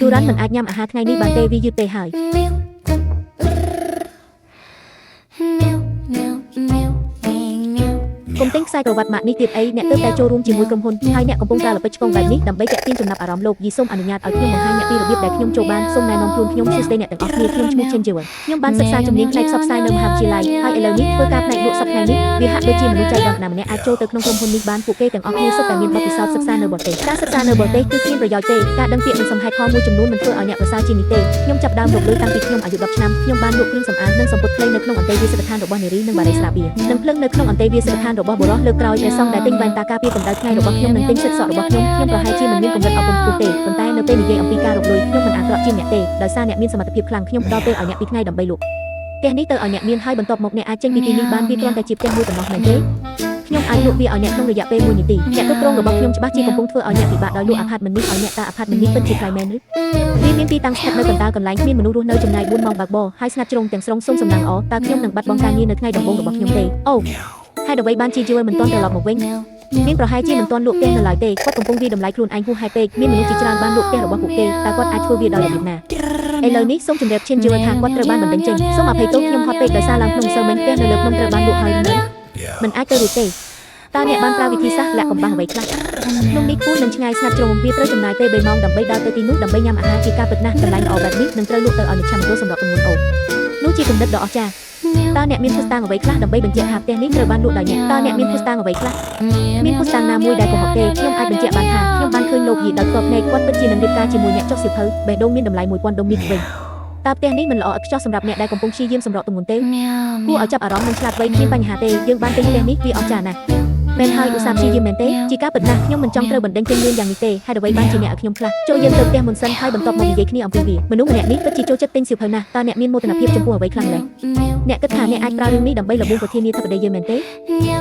ទូរ៉ាន់មិនអាចញ៉ាំអាហារថ្ងៃនេះបានទេវាយឺតពេកហើយកុំទិញខ្សែក្រវ៉ាត់ម៉ាកនេះទៀតអីអ្នកទើបតែចូលរួមជាមួយក្រុមហ៊ុនហើយអ្នកកំពុងតែល្បិចឆ្កងបែបនេះដើម្បីទាក់ទាញចំណាប់អារម្មណ៍លោកយីសូមអនុញ្ញាតឲ្យខ្ញុំបង្ហាញអ្នកពីរបៀបដែលខ្ញុំចូលបានសូមណែនាំខ្លួនខ្ញុំសួស្តីអ្នកទាំងអស់គ្នាខ្ញុំឈ្មោះឈិនជីវខ្ញុំបានសិក្សាជំនាញផ្នែកផ្សព្វផ្សាយនៅមហាវិទ្យាល័យហើយឥឡូវនេះធ្វើការផ្នែកលក់សប្តាហ៍នេះវាហាក់ដូចជាមនុស្សចៃដន្យម្នាក់អាចចូលទៅក្នុងក្រុមហ៊ុននេះបានពួកគេទាំងអស់គ្នាសុទ្ធតែមានបទពិសោធន៍សិក្សានៅបរទេសការសិក្សានៅបរទេសគឺគ្មានប្រយោជន៍ទេការដឹងពាក្យនិងសំហេតុផលមួយចំនួនមិនធ្វើឲ្យអ្នកប្រសើរជាងនេះទេខ្ញុំចាប់ដើមរកលុយតាំងពីខ្ញុំអាយុ10ឆ្នាំខ្ញុំបានលក់គ្រឿងសម្អាងនិងសំពត់ខ្លីនៅក្នុងអន្តេវាសិកដ្ឋានរបស់នារីនិងបារីស្រាបៀនិងភ្លឹងនៅក្នុងអន្តេវាសិកដ្ឋានរបស់បុរសលើកក្រោយព្រះសង្ឃដែលទិញវ៉ែនតាការពារកម្ដៅថ្ងៃរបស់ខ្ញុំនិងទិញសិទ្ធិសក់របស់ខ្ញុំប្រហែលជាមិនមានកម្រិតអប់រំខ្ពស់ទេប៉ុន្តែនៅពេលនិយាយអំពីការរកលុយខ្ញុំមិនអាក្រក់ជាងអ្នកទេដោយសារអ្នកមានសមត្ថភាពខ្លាំងខ្ញុំផ្ដល់ពេលឲ្យអ្នកពីថ្ងៃដើម្បីលក់ផ្ទះនេះទៅឲ្យអ្នកមានហើយបន្ទាប់មកអ្នកអាចចេញពីទីនេះបានវាគ្រាន់តែជាផ្ទះមួយប៉ុណ្ណោះមែនទេខ្ញុំអាចលក់វាឲ្យអ្នកក្នុងរយៈពេល1នាទីអ្នកគ្រប់គ្រងរបស់ខ្ញុំច្បាស់ជាកំពុងធ្វើឲ្យអ្នកពិបាកដោយលក់អាផាតមិននេះឲ្យអ្នកតាអាផាតមិននេះពិតជាក្រៃមែនឬវាមានទីតាំងស្ថិតនៅកណ្ដាលកន្លែងគ្មានមនុស្សរស់នៅចំណាយ4ម៉ោងបើកបរហើយស្ងាត់ជ្រុងទាំងស្រុងសូមសំណាងអតើខ្ញុំនឹងបាត់បង់ការងារនៅថ្ងៃដំបូងរបស់ខ្ញុំទេអូហេតុអ្វីបានជាយល់មិនទាន់ត្រឡប់មកវិញមានប្រហែលជាមិនទាន់លក់ផ្ទះនៅឡើយទេគាត់កំពុងវាតម្លៃខ្លួនឯងហួសហេតុពេកមានមនុស្សជាច្រើនបានលក់ផ្ទះរបស់ពួកគេតើគាត់អាចធ្វើវាដោយរបៀបណាឥឡូវនេះសូមជម្រាបឈិនយល់ថាគាត់ត្រូវបានបណ្ដឹងចេញសូមអភ័យទោសខ្ញុំហត់ពេកដោយសារឡើងក្នុងម្សិលមិញផ្ទះនៅលើភ្នំត្រូវបានលក់ហើយនៅមិនអាចទៅរួចទេតើអ្នកបានប្រើវិធីសាស្ត្រលាក់កំបាំងអ្វីខ្លះក្នុងនេះគូនឹងឆ្ងាយស្ងាត់ជ្រុងវាត្រូវចំណាយពេល3ម៉ោងដើម្បីដើរទៅទីនោះដើម្បីញ៉ាំអាហារជាការពិតណាស់កន្លែងល្អបែបនេះនឹងត្រូវលក់ទៅឲ្យមជ្ឈមណ្ឌលសម្រាប់ទំនួលអូនោះជាគំនិតដ៏អស្ចារ្យតើអ្នកមានភស្តុតាងអ្វីខ្លះដើម្បីបញ្ជាក់ថាផ្ទះនេះត្រូវបានលក់ដោយអ្នកតើអ្នកមានភស្តុតាងអ្វីខ្លះមានភស្តុតាងណាមួយដែលកុហកទេខ្ញុំអាចបញ្ជាក់បានថាខ្ញុំបានឃើញលោកយីដោយផ្ទាល់ភ្នែកគាត់ពិតជានឹងរៀបការជាមួយអ្នកចុះសៀវភៅបេះដូងមានតម្លៃ1000ដុល្លារវិញតើផ្ទះនេះមិនល្អឥតខ្ចោះសម្រាប់អ្នកដែលកំពុងព្យាយាមសម្រកទម្ងន់ទេគួរឲ្យចាប់អារម្មណ៍និងឆ្លាតវៃគ្មានបញ្ហាទេយើងបានទិញផ្ទះនេះវាអស្ចារ្យណាស់មែនហើយឧស្សាហ៍ព្យាយាមមែនទេជាការពិតណាស់ខ្ញុំមិនចង់ត្រូវបណ្ដេញចេញលឿនយ៉ាងនេះទេហេតុអ្វីបានជាអ្នកឲ្យខ្ញុំខ្លះចូលយើងទៅផ្ទះមុនសិនហើយបន្ទាប់មកនិយាយគ្នាអំពីវាមនុស្សម្នាក់នេះពិតជាចូលចិត្តទិញសៀវភៅណាស់តើអ្នកមានមោទនភាពចំពោះអ្វីខ្លាំងដែរអ្នកគិតថាអ្នកអាចប្រើរឿងនេះដើម្បីលបួងប្រធានាធិបតីយើងមែនទេ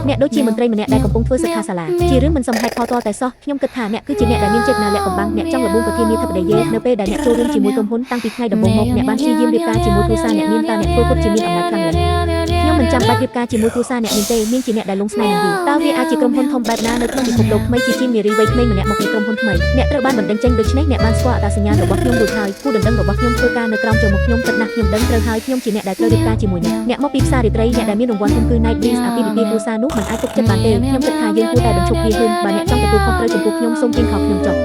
អ្នកដូចជាមន្ត្រីម្នាក់ដែលកំពុងធ្វើសិក្ខាសាលាជារឿងមិនសមហេតុផលទាល់តែសោះខ្ញុំគិតថាអ្នកគឺជាអ្នកដែលមានចេតនាលាក់កំបាំងអ្នកចង់លបួងប្រធានាធិបតីយើងនៅពេលដែលអ្នកចូលរួមជាមួយក្រុមហ៊ុនតាំងពីថ្ងៃដំបូងមកអ្នកបានព្យាយាមរៀបការជាមួយគ្រួសារអ្នកមានតើអ្នកធ្វើពុតជាមានអំណាចខ្លាំងណាស់ខ្ញុំមិនចាំបាច់រៀបការជាមួយគ្រួសារអ្នកមានទេមានជាអ្នកដែលលងស្នេហ៍នឹងវាតើវាអាចជាក្រុមហ៊ុនធំបែបណានៅក្នុងពិភពលោកថ្មីជាជាងនារីវ័យក្មេងម្នាក់មកពីក្រុមហ៊ុនថ្មីអ្នកត្រូវបានបណ្ដឹងចេញដូច្នេះអ្នកបានស្គាល់អត្តសញ្ញាណរបស់ខ្ញុំរួចហើយគូដណ្ដឹងរបស់ខ្ញុំធ្វើការនៅក្រោមចុងមុខខ្ញុំគិតណាស់ខ្ញុំដឹងត្រូវហើយខ្ញុំជាអ្នកដែលត្រូវរៀបការជាមួយអ្នកមកពីផ្សាររាត្រីអ្នកដែលមានរង្វាន់ធំគឺ Night Breeze អាពាហ៍ពិពាហ៍គ្រួសារនោះមិនអាចទុកចិត្តបានទេខ្ញុំគិតថាយើងគួរតែបញ្ឈប់វាហ៊ានបើអ្នកចង់ទទួលខុសត្រូវចំពោះខ្ញុំសូមទាញខោខ្ញុំចុះ